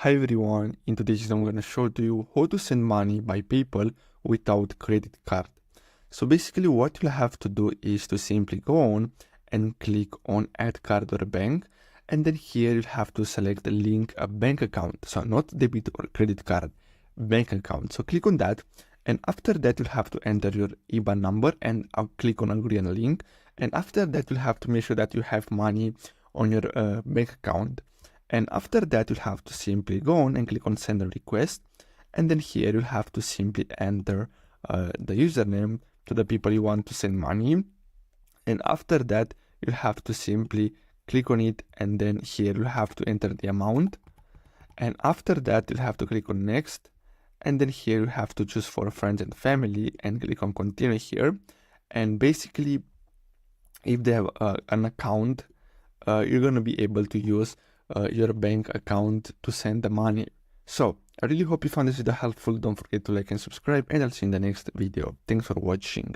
Hi everyone, in today's video I'm going to show to you how to send money by PayPal without credit card. So basically what you'll have to do is to simply go on and click on add card or bank, and then here you'll have to select link a bank account. So not debit or credit card, bank account. So click on that, and after that you'll have to enter your IBAN number and I'll click on agree on a link. And after that you'll have to make sure that you have money on your bank account. And after that, you'll have to simply go on and click on send a request. And then here you'll have to simply enter the username to the people you want to send money. And after that, you'll have to simply click on it. And then here you'll have to enter the amount. And after that, you'll have to click on next. And then here you have to choose for friends and family and click on continue here. And basically, if they have an account, you're going to be able to use your bank account to send the money. So I really hope you found this video helpful. Don't forget to like and subscribe, and I'll see you in the next video. Thanks for watching.